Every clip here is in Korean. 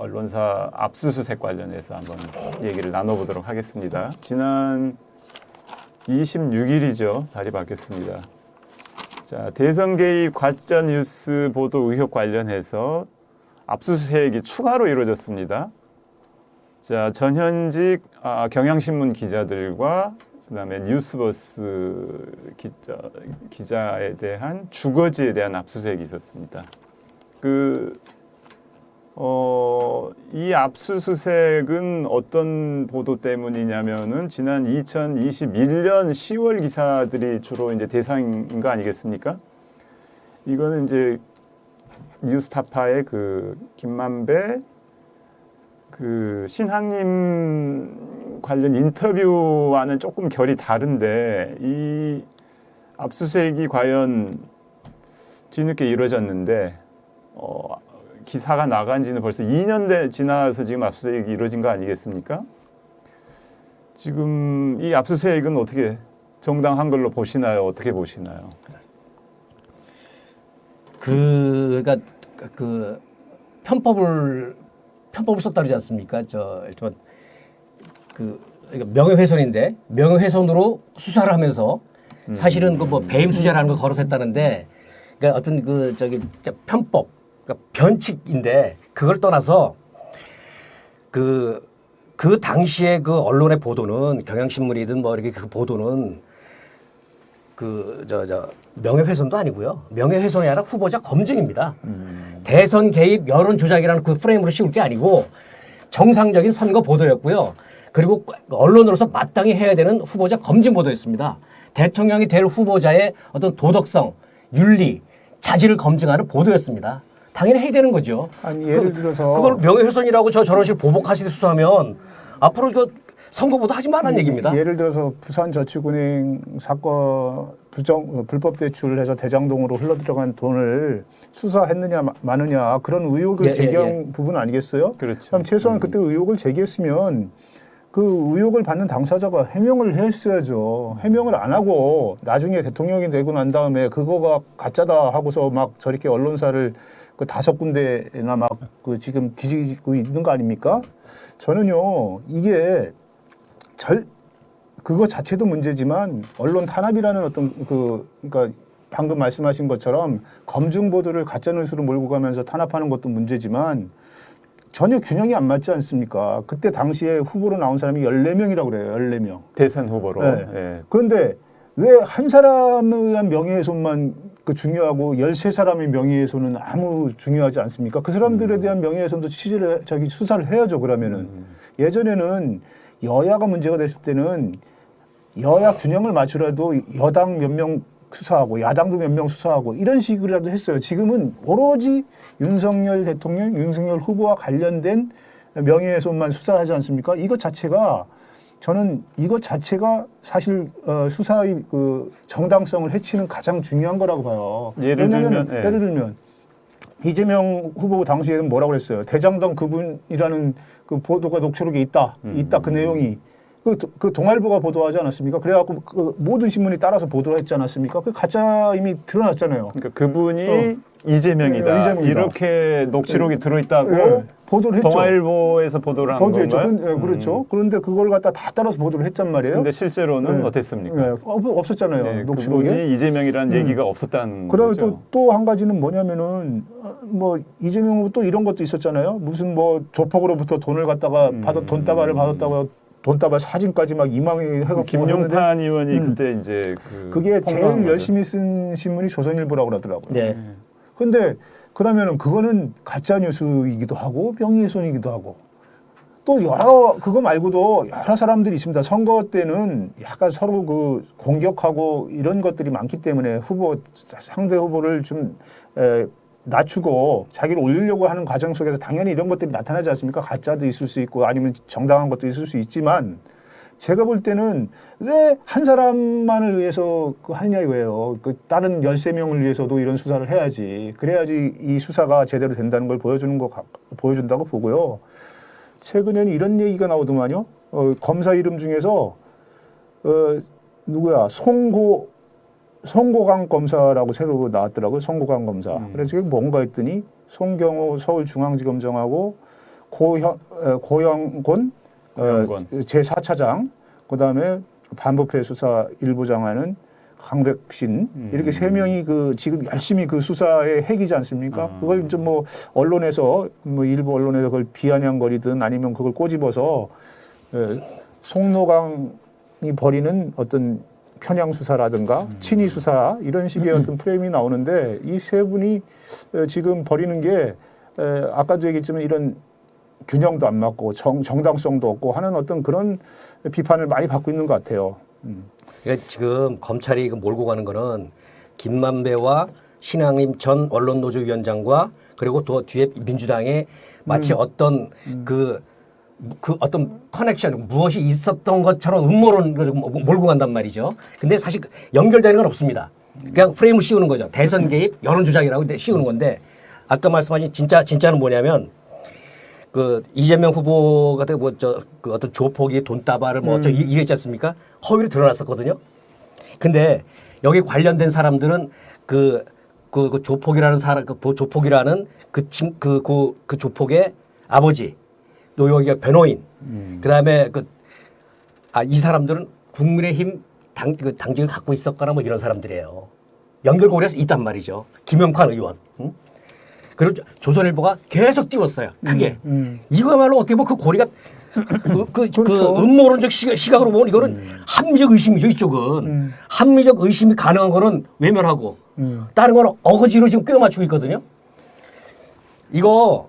언론사 압수수색 관련해서 한번 얘기를 나눠보도록 하겠습니다. 지난 26일이죠. 달이 바뀌었습니다. 자, 대선 개입 가짜 뉴스 보도 의혹 관련해서 압수수색이 추가로 이루어졌습니다. 자, 전현직 경향신문 기자들과 그다음에 뉴스버스 기자에 대한 주거지에 대한 압수수색이 있었습니다. 이 압수수색은 어떤 보도 때문이냐면은 지난 2021년 10월 기사들이 주로 이제 대상인 거 아니겠습니까? 이거는 이제 뉴스타파의 김만배 신학님 관련 인터뷰와는 조금 결이 다른데 이 압수수색이 과연 뒤늦게 이루어졌는데 기사가 나간 지는 벌써 2년 지나서 지금 압수수색이 이루어진 거 아니겠습니까? 지금 이 압수수색은 어떻게 정당한 걸로 보시나요? 어떻게 보시나요? 그러니까 편법을 썼다 그러지 않습니까? 일단 명예훼손인데 명예훼손으로 수사를 하면서 사실은 배임 수재라는 걸 걸어서 했다는데 그러니까 어떤 편법, 그러니까 변칙인데 그걸 떠나서 그 당시에 언론의 보도는 경향신문이든 이렇게 그 보도는 명예훼손도 아니고요. 명예훼손이 아니라 후보자 검증입니다. 대선 개입 여론 조작이라는 그 프레임으로 씌울 게 아니고 정상적인 선거 보도였고요. 그리고 언론으로서 마땅히 해야 되는 후보자 검증 보도였습니다. 대통령이 될 후보자의 어떤 도덕성, 윤리, 자질을 검증하는 보도였습니다. 당연히 해야 되는 거죠. 아니 예를 들어서 그걸 명예훼손이라고 저런 식으로 보복하시듯 수사하면 앞으로 선거보다 하지 말라는 얘기입니다. 예를 들어서 부산저축은행 사건 불법 대출을 해서 대장동으로 흘러들어간 돈을 수사했느냐 마느냐 그런 의혹을 제기한 부분 아니겠어요? 그렇죠. 그럼 최소한 그때 의혹을 제기했으면 그 의혹을 받는 당사자가 해명을 했어야죠. 해명을 안 하고 나중에 대통령이 되고 난 다음에 그거가 가짜다 하고서 막 저렇게 언론사를 5군데나 지금 뒤지고 있는 거 아닙니까? 저는요 이게 그거 자체도 문제지만 언론 탄압이라는 어떤 그러니까 방금 말씀하신 것처럼 검증 보도를 가짜 뉴스로 몰고 가면서 탄압하는 것도 문제지만 전혀 균형이 안 맞지 않습니까? 그때 당시에 후보로 나온 사람이 14명이라고 그래요. 14명. 대선 후보로. 네. 네. 그런데 왜 한 사람에 의한 명예훼손만 중요하고 13사람의 명예훼손은 아무 중요하지 않습니까? 그 사람들에 대한 명예훼손도 수사를 해야죠. 그러면은. 예전에는 여야가 문제가 됐을 때는 여야 균형을 맞추라도 여당 몇 명 수사하고 야당도 몇 명 수사하고 이런 식으로라도 했어요. 지금은 오로지 윤석열 대통령, 윤석열 후보와 관련된 명예훼손만 수사하지 않습니까? 저는 이것 자체가 사실 수사의 정당성을 해치는 가장 중요한 거라고 봐요. 예를 들면 이재명 후보 당시에는 뭐라고 그랬어요? 대장동 그분이라는 그 보도가 녹취록에 있다 그 내용이 그 동아일보가 보도하지 않았습니까? 그래갖고 모든 신문이 따라서 보도를 했지 않았습니까? 그 가짜 이미 드러났잖아요. 그러니까 그분이 이재명이다. 이렇게 녹취록이 들어있다고 보도를 했죠. 동아일보에서 보도를 한 건가요? 그렇죠. 그런데 그걸 갖다 다 따라서 보도를 했단 말이에요. 근데 실제로는 어땠습니까? 없었잖아요. 녹취록에. 그분이 이재명이라는 얘기가 없었다는 그다음에 거죠. 또 한 가지는 뭐냐면은 이재명 후보 또 이런 것도 있었잖아요. 무슨 조폭으로부터 돈을 갖다가 돈다발을 받았다고 돈다발 사진까지 막 이망해 해갖고 김용판 의원이 그때 이제 그게 제일 열심히 쓴 신문이 조선일보라고 그러더라고요. 네. 근데 그러면은 그거는 가짜 뉴스이기도 하고 명예훼손이기도 하고 또 그거 말고도 여러 사람들이 있습니다. 선거 때는 약간 서로 공격하고 이런 것들이 많기 때문에 상대 후보를 좀 낮추고 자기를 올리려고 하는 과정 속에서 당연히 이런 것들이 나타나지 않습니까? 가짜도 있을 수 있고 아니면 정당한 것도 있을 수 있지만 제가 볼 때는 왜 한 사람만을 위해서 하느냐 이거예요. 다른 13명을 위해서도 이런 수사를 해야지. 그래야지 이 수사가 제대로 된다는 걸 보여준다고 보고요. 최근에는 이런 얘기가 나오더만요. 검사 이름 중에서 누구야? 송고강 검사라고 새로 나왔더라고요. 송고강 검사. 그래서 이게 뭔가 했더니 송경호 서울중앙지검장하고 고영곤 고영곤. 제4차장, 그다음에 반부패 수사 일부장하는 강백신 이렇게 세 명이 그 지금 열심히 그 수사의 핵이지 않습니까? 그걸 좀 뭐 언론에서 뭐 일부 언론에서 그걸 비아냥거리든 아니면 그걸 꼬집어서 송노강이 벌이는 어떤 편향 수사라든가 친위 수사 이런 식의 어떤 프레임이 나오는데 이 세 분이 지금 벌이는 게 아까도 얘기했지만 이런 균형도 안 맞고 정당성도 없고 하는 어떤 그런 비판을 많이 받고 있는 것 같아요. 그러니까 지금 검찰이 몰고 가는 거는 김만배와 신앙림 전 언론노조위원장과 그리고 또 뒤에 민주당에 마치 어떤 그 어떤 커넥션 무엇이 있었던 것처럼 음모론을 몰고 간단 말이죠. 근데 사실 연결되는 건 없습니다. 그냥 프레임을 씌우는 거죠. 대선 개입, 여론 조작이라고 씌우는 건데 아까 말씀하신 진짜는 뭐냐면 그 이재명 후보 같은 그 어떤 조폭이 돈다발을 이랬지 않습니까? 허위로 드러났었거든요. 근데 여기 관련된 사람들은 그 조폭이라는 사람, 조폭이라는 그 조폭의 아버지, 또 여기가 변호인, 그 다음에 이 사람들은 국민의힘 당직을 갖고 있었거나 뭐 이런 사람들이에요. 연결고리에서 있단 말이죠. 김영환 의원. 그리고 조선일보가 계속 띄웠어요. 크게. 이거야말로 어떻게 보면 그 고리가 그렇죠. 음모론적 시각으로 보면 이거는 합리적 의심이죠. 이쪽은. 합리적 의심이 가능한 거는 외면하고 다른 거는 어거지로 지금 꿰어 맞추고 있거든요. 이거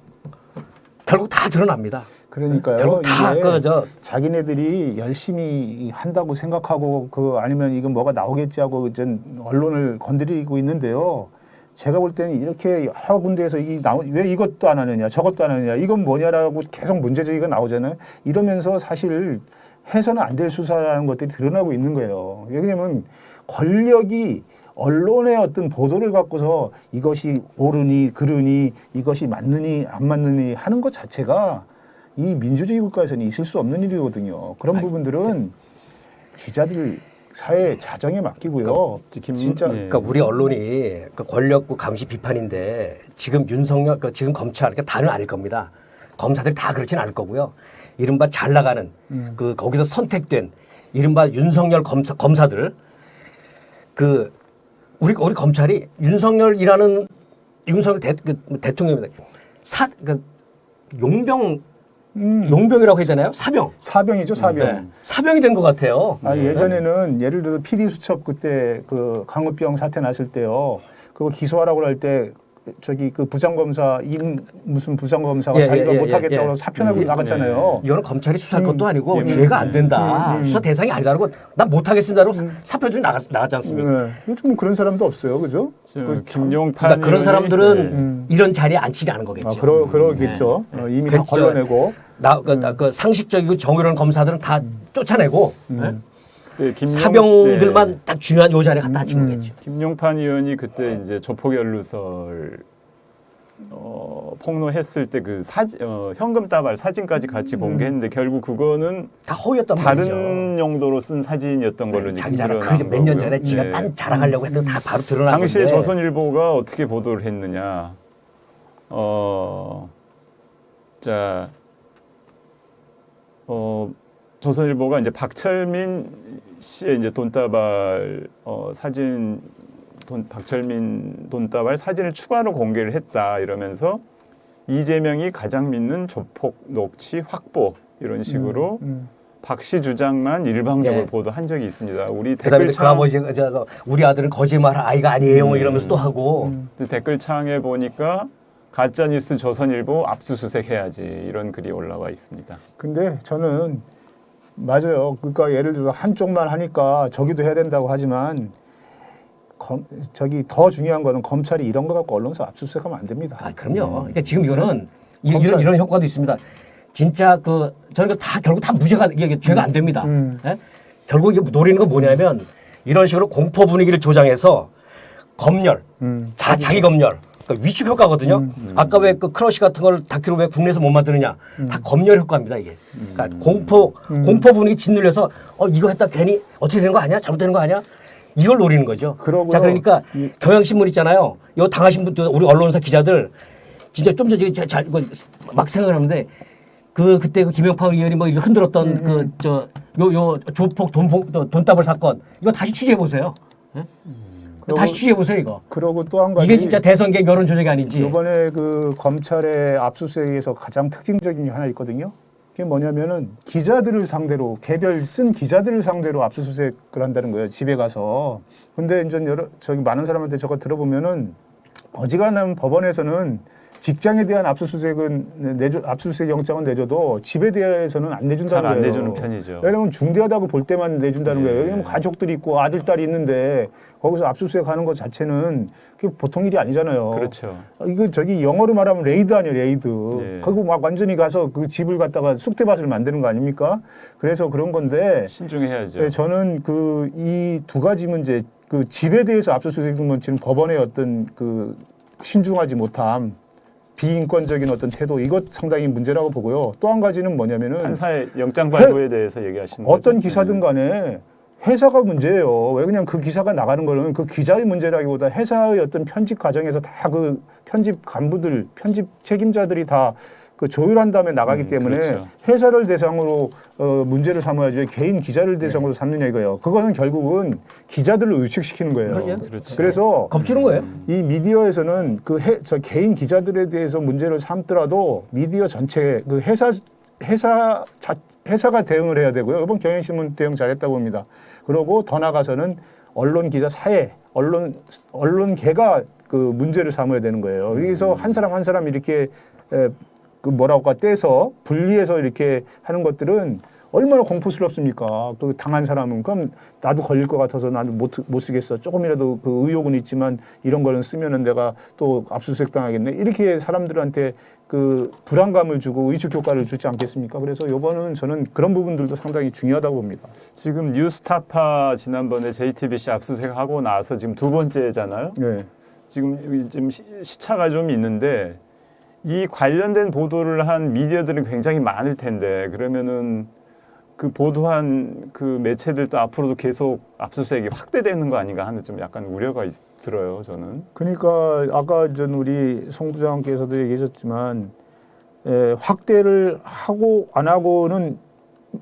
결국 다 드러납니다. 그러니까요. 결국 다 이게 자기네들이 열심히 한다고 생각하고 아니면 이건 뭐가 나오겠지 하고 전 언론을 건드리고 있는데요. 제가 볼 때는 이렇게 여러 군데에서 왜 이것도 안 하느냐, 저것도 안 하느냐, 이건 뭐냐라고 계속 문제제기가 나오잖아요. 이러면서 사실 해서는 안 될 수사라는 것들이 드러나고 있는 거예요. 왜냐하면 권력이 언론의 어떤 보도를 갖고서 이것이 옳으니 그르니 이것이 맞느니 안 맞느니 하는 것 자체가 이 민주주의 국가에서는 있을 수 없는 일이거든요. 그런 부분들은 기자들 사회 자정에 맡기고요. 진짜 그러니까 우리 언론이 권력 감시 비판인데 지금 윤석열 지금 검찰 다는 아닐 겁니다. 검사들이 다 그렇지는 않을 거고요. 이른바 잘 나가는 거기서 선택된 이른바 윤석열 검사들 우리 검찰이 윤석열이라는 윤석열 대통령입니다. 용병이라고 하잖아요. 사병이죠, 사병. 네. 사병이 된 것 같아요. 예전에는 예를 들어서 PD 수첩 그때 그 강우병 사태 났을 때요. 그거 기소하라고 할 때 저기 그 부장검사 무슨 부장검사가 자기가 못하겠다고 해서 사표내고 나갔잖아요. 이거는 검찰이 수사할 것도 아니고 죄가 안 된다. 수사 대상이 아니다라고 난 못하겠습니다라고 사표들이 나갔지 않습니까? 요즘 그런 사람도 없어요, 그죠? 김용판 그런 사람들은 이런 자리에 앉히지 않은 거겠죠. 그러겠죠. 이미 다 걸러내고. 그 상식적이고 정의로운 검사들은 다 쫓아내고 네, 사병들만 딱 중요한 요 자리에 갖다 앉힌 거겠죠. 김용판 의원이 그때 이제 조폭연루설 폭로했을 때 그 현금 다발 사진까지 같이 공개했는데 결국 그거는 다 허위였단 다른 말이죠. 용도로 쓴 사진이었던 걸로 이제 자기 자랑 드러난 몇 년 거고요. 전에 지가 딴 자랑하려고 했던 다 바로 드러난 건데. 당시에 조선일보가 어떻게 보도를 했느냐? 조선일보가 이제 박철민 씨의 이제 돈다발 사진, 박철민 돈다발 사진을 추가로 공개를 했다 이러면서 이재명이 가장 믿는 조폭 녹취 확보 이런 식으로 박 씨 주장만 일방적으로 보도한 적이 있습니다. 우리 그다음에 댓글창 그 아버지가 우리 아들은 거짓말할 아이가 아니에요 뭐 이러면서 또 하고 댓글창에 보니까 가짜뉴스 조선일보 압수수색 해야지 이런 글이 올라와 있습니다. 근데 저는 맞아요. 그러니까 예를 들어 한쪽만 하니까 저기도 해야 된다고 하지만 더 중요한 거는 검찰이 이런 거 갖고 언론사 압수수색하면 안 됩니다. 그럼요. 그러니까 지금 이거는 이런 효과도 있습니다. 진짜 저는 결국 다 무죄가 이게 죄가 안 됩니다. 예? 결국 이게 노리는 건 뭐냐면 이런 식으로 공포 분위기를 조장해서 검열, 자기 검열. 그러니까 위축 효과거든요. 아까 왜 크러쉬 같은 걸 다큐로 왜 국내에서 못 만드느냐. 다 검열 효과입니다, 이게. 그러니까 공포 분위기 짓눌려서 이거 했다 괜히 어떻게 되는 거 아니야? 잘못되는 거 아니야? 이걸 노리는 거죠. 그러고요. 자, 그러니까 경향신문 있잖아요. 이거 당하신 분들, 우리 언론사 기자들 진짜 좀 전에 막 생각을 하는데 그때 그 김영파 의원이 뭐 이렇게 흔들었던 요 조폭 돈다발 사건 이거 다시 취재해 보세요. 다시 취재해 보세요 이거. 그러고 또 한 가지 이게 진짜 대선 개입 여론 조작이 아닌지. 이번에 그 검찰의 압수수색에서 가장 특징적인 게 하나 있거든요. 그게 뭐냐면은 기자들을 상대로 개별 쓴 기자들을 상대로 압수수색을 한다는 거예요. 집에 가서. 근데 이제 저기 많은 사람한테 저거 들어보면은 어지간하면 법원에서는 직장에 대한 압수수색은 압수수색 영장은 내줘도 집에 대해서는 안 내준다는 잘 거예요. 안 내주는 편이죠. 왜냐면 중대하다고 볼 때만 내준다는 거예요. 왜냐면 네. 가족들이 있고 아들, 딸이 있는데 거기서 압수수색 하는 것 자체는 그게 보통 일이 아니잖아요. 그렇죠. 이거 저기 영어로 말하면 레이드 아니에요, 레이드. 네. 그리고 막 완전히 가서 그 집을 갖다가 숙대밭을 만드는 거 아닙니까? 그래서 그런 건데 신중해야죠. 네, 저는 그 이 두 가지 문제, 그 집에 대해서 압수수색 문치는 법원의 어떤 그 신중하지 못함, 비인권적인 어떤 태도, 이것 상당히 문제라고 보고요. 또 한 가지는 뭐냐면은 판사의 영장 발부에 대해서 얘기하시는 어떤 거죠? 기사든 간에 회사가 문제예요. 왜 그냥 그 기사가 나가는 거는 그 기자의 문제라기보다 회사의 어떤 편집 과정에서 다 그 편집 간부들, 편집 책임자들이 다 그 조율한 다음에 나가기 때문에 그렇죠. 회사를 대상으로 문제를 삼아야지 개인 기자를 대상으로 삼느냐 이거예요. 그거는 결국은 기자들을 의식시키는 거예요. 그렇죠. 그래서 겁주는 거예요. 이 미디어에서는 저 개인 기자들에 대해서 문제를 삼더라도 미디어 전체 그 회사가 대응을 해야 되고요. 이번 경향신문 대응 잘했다고 봅니다. 그리고 더 나가서는 언론 기자 사회, 언론계가 그 문제를 삼아야 되는 거예요. 그래서 한 사람 한 사람 이렇게 그 뭐라고 떼서 분리해서 이렇게 하는 것들은 얼마나 공포스럽습니까? 그 당한 사람은 그럼 나도 걸릴 것 같아서 나는 못 쓰겠어. 조금이라도 그 의욕은 있지만 이런 거는 쓰면은 내가 또 압수수색 당하겠네. 이렇게 사람들한테 그 불안감을 주고 의식 효과를 주지 않겠습니까? 그래서 이번은 저는 그런 부분들도 상당히 중요하다고 봅니다. 지금 뉴스타파 지난번에 JTBC 압수수색하고 나서 지금 두 번째잖아요. 네. 지금 시차가 좀 있는데 이 관련된 보도를 한 미디어들은 굉장히 많을 텐데 그러면은 그 보도한 그 매체들도 앞으로도 계속 압수수색이 확대되는 거 아닌가 하는 좀 약간 우려가 들어요, 저는. 그러니까 아까 전 우리 송 부장께서도 얘기하셨지만 확대를 하고 안 하고는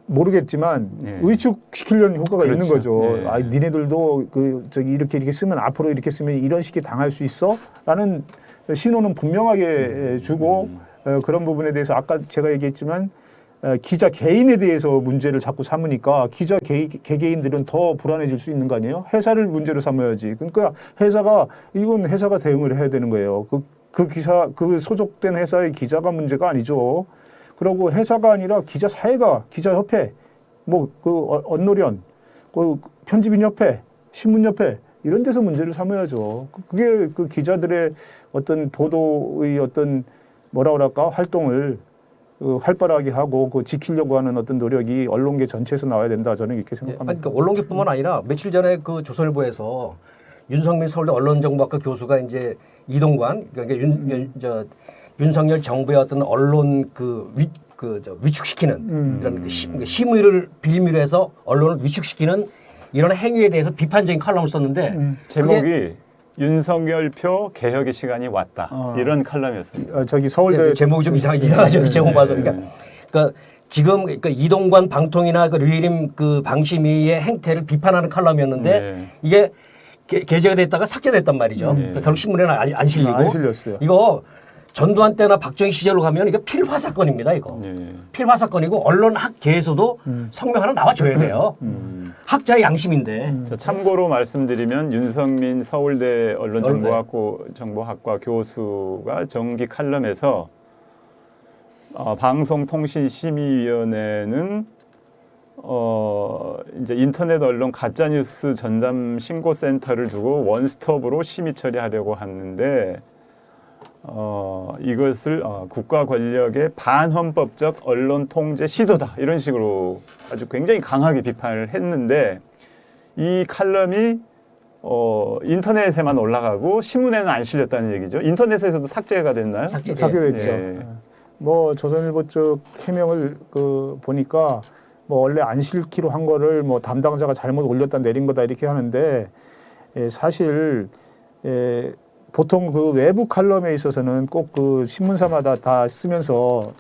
모르겠지만 네. 의축시키려는 효과가 그렇죠. 있는 거죠. 네. 아, 니네들도 그 저기 이렇게 쓰면 앞으로 이렇게 쓰면 이런 식이 당할 수 있어?라는 신호는 분명하게 주고 그런 부분에 대해서 아까 제가 얘기했지만 기자 개인에 대해서 문제를 자꾸 삼으니까 기자 개개인들은 더 불안해질 수 있는 거 아니에요? 회사를 문제로 삼아야지. 그러니까 이건 회사가 대응을 해야 되는 거예요. 그 소속된 회사의 기자가 문제가 아니죠. 그리고 회사가 아니라 기자 사회가, 기자협회, 언노련, 편집인 협회, 신문협회 이런 데서 문제를 삼아야죠. 그게 그 기자들의 어떤 보도의 어떤 뭐라 그럴까 활동을 활발하게 하고 그 지키려고 하는 어떤 노력이 언론계 전체에서 나와야 된다. 저는 이렇게 생각합니다. 그러니까 언론계뿐만 아니라 며칠 전에 그 조선일보에서 윤석민 서울대 언론정보학과 교수가 이제 이동관 그러니까 윤석열 정부의 어떤 언론 위축시키는 이런 심의를 빌미로 해서 언론을 위축시키는 이런 행위에 대해서 비판적인 칼럼을 썼는데 제목이 윤석열표 개혁의 시간이 왔다. 이런 칼럼이었습니다. 저기 서울대 제목이 좀 이상하죠. 제목 봐서 그러니까 지금 이동관 방통이나 그 류일임 그 방심위의 행태를 비판하는 칼럼이었는데 네. 이게 게재가 됐다가 삭제됐단 말이죠. 그러니까 결국 신문에는 안 실리고 안 실렸어요. 이거 전두환 때나 박정희 시절로 가면 이거 필화 사건입니다. 이거 필화 사건이고 언론학계에서도 성명 하나 나와줘야 돼요. 학자의 양심인데. 자, 참고로 말씀드리면 윤석민 서울대 언론정보학과 교수가 정기 칼럼에서 방송통신심의위원회는 이제 인터넷 언론 가짜뉴스 전담 신고센터를 두고 원스톱으로 심의 처리하려고 하는데 이것을 국가 권력의 반헌법적 언론 통제 시도다 이런 식으로 아주 굉장히 강하게 비판을 했는데 이 칼럼이 인터넷에만 올라가고 신문에는 안 실렸다는 얘기죠. 인터넷에서도 삭제가 됐나요? 삭제됐죠. 네. 조선일보 쪽 해명을 보니까 원래 안 실기로 한 거를 담당자가 잘못 올렸다 내린 거다 이렇게 하는데 사실 보통 그 외부 칼럼에 있어서는 꼭 그 신문사마다 다 쓰면서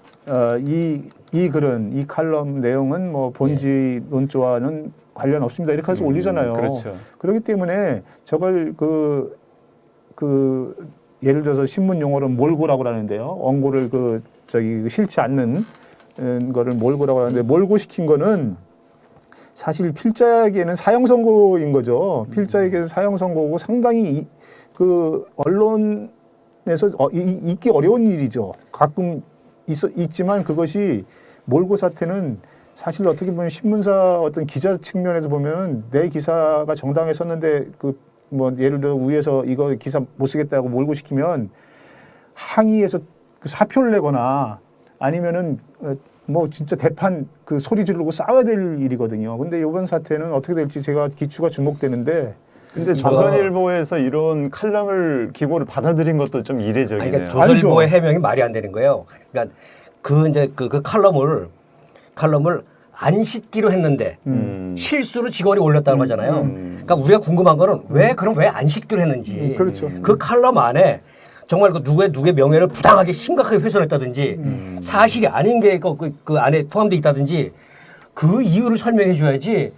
이 이 글은 이 칼럼 내용은 뭐 본지 논조와는 관련 없습니다. 이렇게 해서 올리잖아요. 그렇죠. 그렇기 때문에 저걸 예를 들어서 신문 용어로 몰고라고 하는데요. 원고를 싫지 않는 거를 몰고라고 하는데 몰고 시킨 거는 사실 필자에게는 사형 선고인 거죠. 필자에게는 사형 선고고 상당히 언론에서 있기 어려운 일이죠. 가끔 있지만 그것이 몰고 사태는 사실 어떻게 보면 신문사 어떤 기자 측면에서 보면 내 기사가 정당에 썼는데 예를 들어 위에서 이거 기사 못 쓰겠다고 몰고 시키면 항의해서 사표를 내거나 아니면은 진짜 대판 소리 지르고 싸워야 될 일이거든요. 근데 이번 사태는 어떻게 될지 제가 기추가 주목되는데. 근데 조선일보에서 이런 칼럼을 기고를 받아들인 것도 좀 이례적이네요. 그러니까 조선일보의 해명이 말이 안 되는 거예요. 그러니까 그 칼럼을 안 싣기로 했는데 실수로 직원이 올렸다고 하잖아요. 그러니까 우리가 궁금한 거는 그럼 왜 안 싣기로 했는지. 그렇죠. 그 칼럼 안에 정말 누구의 명예를 부당하게 심각하게 훼손했다든지 사실이 아닌 게 그 안에 포함되어 있다든지 그 이유를 설명해 줘야지.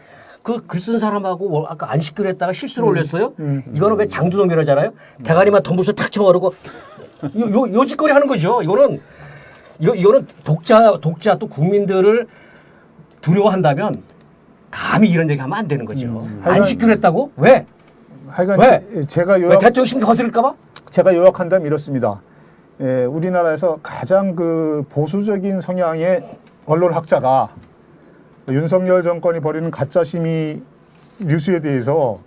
그 글 쓴 사람하고 아까 안 싣기로 했다가 실수로 올렸어요? 이거는 왜 장두동이라잖아요. 대가리만 덤불서 탁 쳐버리고 요 짓거리 하는 거죠. 이거는 독자 또 국민들을 두려워한다면 감히 이런 얘기 하면 안 되는 거죠. 안 싣기로 했다고? 왜? 하여간 왜? 왜 대통령 심기 거스를까 봐? 제가 요약한다면 이렇습니다. 우리나라에서 가장 보수적인 성향의 언론학자가 윤석열 정권이 벌이는 가짜 심의 뉴스에 대해서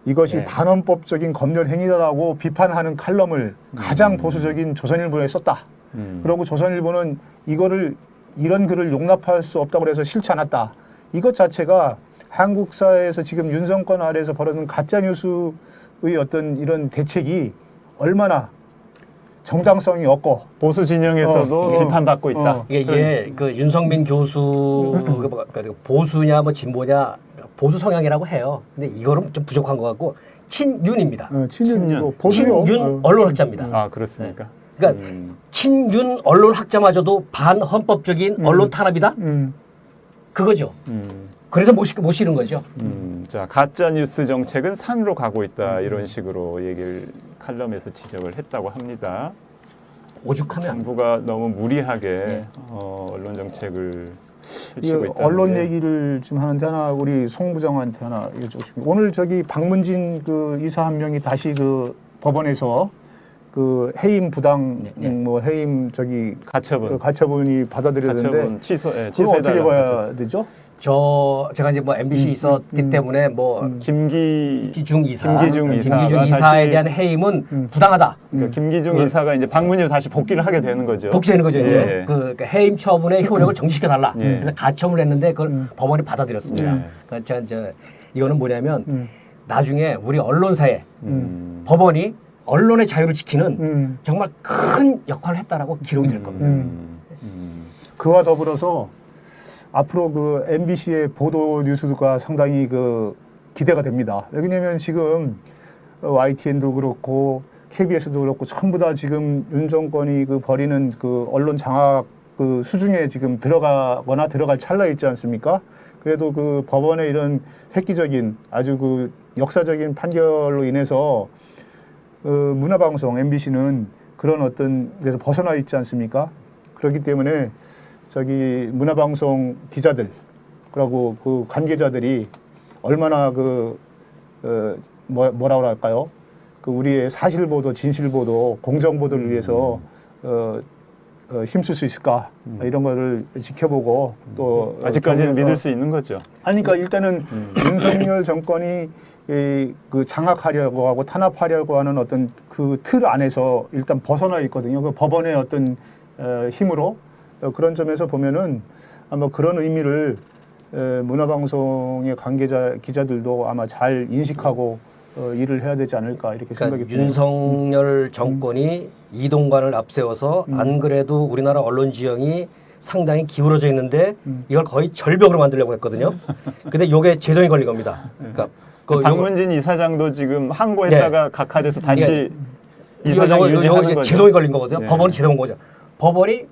이것이 반헌법적인 검열 행위다라고 비판하는 칼럼을 가장 보수적인 조선일보에 썼다. 그리고 조선일보는 이런 글을 용납할 수 없다고 해서 싫지 않았다. 이것 자체가 한국 사회에서 지금 윤 정권 아래에서 벌어지는 가짜 뉴스의 어떤 이런 대책이 얼마나 정당성이 없고 보수 진영에서도 비판받고 있다. 이게 윤석민 교수 보수냐 진보냐 보수 성향이라고 해요. 근데 이거는 좀 부족한 것 같고 친윤입니다. 친윤 친윤 언론학자입니다. 아 그렇습니까? 그러니까 친윤 언론학자마저도 반헌법적인 언론 탄압이다. 그거죠. 그래서 못 실은 거죠. 자 가짜 뉴스 정책은 산으로 가고 있다 이런 식으로 얘기를 칼럼에서 지적을 했다고 합니다. 오죽하면 정부가 너무 무리하게 언론 정책을 펼치고 있다. 언론 얘기를 좀 하는데 우리 송 부장한테 하나 여쭤보고 싶습니다. 오늘 박문진 이사 한 명이 다시 법원에서 해임 부당 해임 가처분이 받아들여졌는데 그건 어떻게 봐야 되죠? 제가 이제 MBC 있었기 때문에 김기중 이사에 대한 해임은 부당하다. 그러니까 김기중 이사가 이제 방문으로 다시 복귀를 하게 되는 거죠. 복귀되는 거죠. 이제 그러니까 해임 처분의 효력을 정지시켜 달라. 그래서 가처분을 했는데 그걸 법원이 받아들였습니다. 그러니까 제가 이거는 뭐냐면 나중에 우리 언론사에 법원이 언론의 자유를 지키는 정말 큰 역할을 했다라고 기록이 될 겁니다. 그와 더불어서 앞으로 MBC의 보도 뉴스가 상당히 기대가 됩니다. 왜냐하면 지금 YTN도 그렇고 KBS도 그렇고 전부 다 지금 윤 정권이 벌이는 언론 장악 수중에 지금 들어가거나 들어갈 찰나에 있지 않습니까? 그래도 법원의 이런 획기적인 아주 역사적인 판결로 인해서 문화방송 MBC는 그런 어떤 데서 벗어나 있지 않습니까? 그렇기 때문에 문화방송 기자들 그리고 관계자들이 얼마나 뭐라고 할까요? 우리의 사실보도, 진실보도, 공정보도를 위해서 힘쓸 수 있을까 이런 거를 지켜보고 또 아직까지는 믿을 수 있는 거죠. 그러니까 일단은 윤석열 정권이 장악하려고 하고 탄압하려고 하는 어떤 틀 안에서 일단 벗어나 있거든요. 법원의 어떤 힘으로 그런 점에서 보면은 아마 그런 의미를 문화방송의 관계자 기자들도 아마 잘 인식하고 일을 해야 되지 않을까 이렇게 생각이 듭니다. 윤석열 정권이 이동관을 앞세워서 안 그래도 우리나라 언론 지형이 상당히 기울어져 있는데 이걸 거의 절벽으로 만들려고 했거든요. 근데 이게 제동이 걸린 겁니다. 그러니까 박문진 이사장도 지금 항고했다가 각하돼서 다시 이사장 유지하는 거죠. 제동이 걸린 거거든요. 네. 법원이 제동한 거죠. 법원이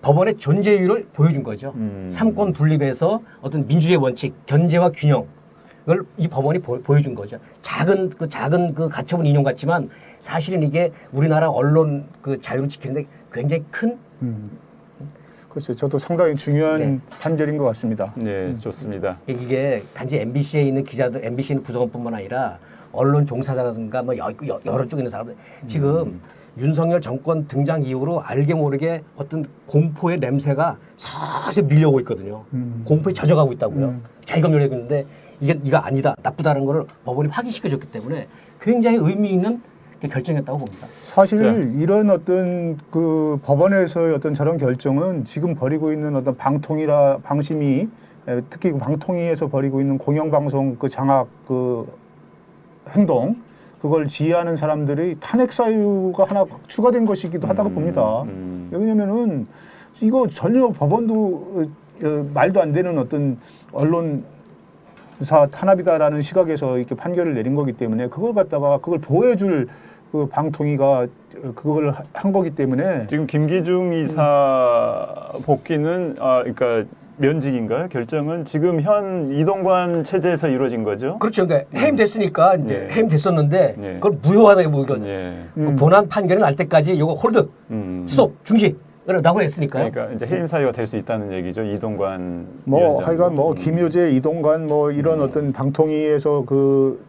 법원의 존재율을 보여준 거죠. 삼권 분립에서 어떤 민주주의 원칙, 견제와 균형을 이 법원이 보여준 거죠. 작은 그 가처분 인용 같지만 사실은 이게 우리나라 언론 그 자유를 지키는데 굉장히 큰 글쎄요, 저도 상당히 중요한 네. 판결인 것 같습니다. 네, 좋습니다. 이게 단지 MBC에 있는 기자들, MBC 있는 구성원뿐만 아니라 언론 종사자라든가 뭐 여러 쪽에 있는 사람들 지금 윤석열 정권 등장 이후로 알게 모르게 어떤 공포의 냄새가 서서히 밀려오고 있거든요. 공포에 젖어가고 있다고요. 자기검열하고 있는데 이거 아니다, 나쁘다는 거를 법원이 확인시켜줬기 때문에 굉장히 의미 있는 결정했다고 봅니다. 사실 자. 이런 어떤 그 법원에서의 어떤 저런 결정은 지금 벌이고 있는 어떤 방심위 특히 그 방통위에서 벌이고 있는 공영방송 그 장악 그 행동 그걸 지휘하는 사람들의 탄핵 사유가 하나 추가된 것이기도 하다고 봅니다. 왜냐면은 이거 전혀 법원도 말도 안 되는 어떤 언론사 탄압이다라는 시각에서 이렇게 판결을 내린 거기 때문에 그걸 갖다가 그걸 보호해줄 그 방통위가 그걸 한 거기 때문에 지금 김기중 이사 복귀는 그러니까 면직인가요? 결정은 지금 현 이동관 체제에서 이루어진 거죠? 그렇죠. 그러니까 해임됐으니까 이제 네. 해임됐었는데 네. 그걸 무효하다고 보거든요. 예. 그 본안 판결이 날 때까지 이거 홀드, 스톱, 중지 라고 했으니까요. 그러니까 이제 해임 사유가 될 수 있다는 얘기죠. 이동관 뭐 위원장. 하여간 뭐 김효재, 이동관 뭐 이런 어떤 방통위에서 그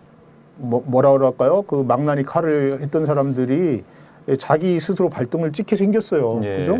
뭐라 그럴까요? 그 망나니 칼을 했던 사람들이 자기 스스로 발등을 찍게 생겼어요. 예. 그죠?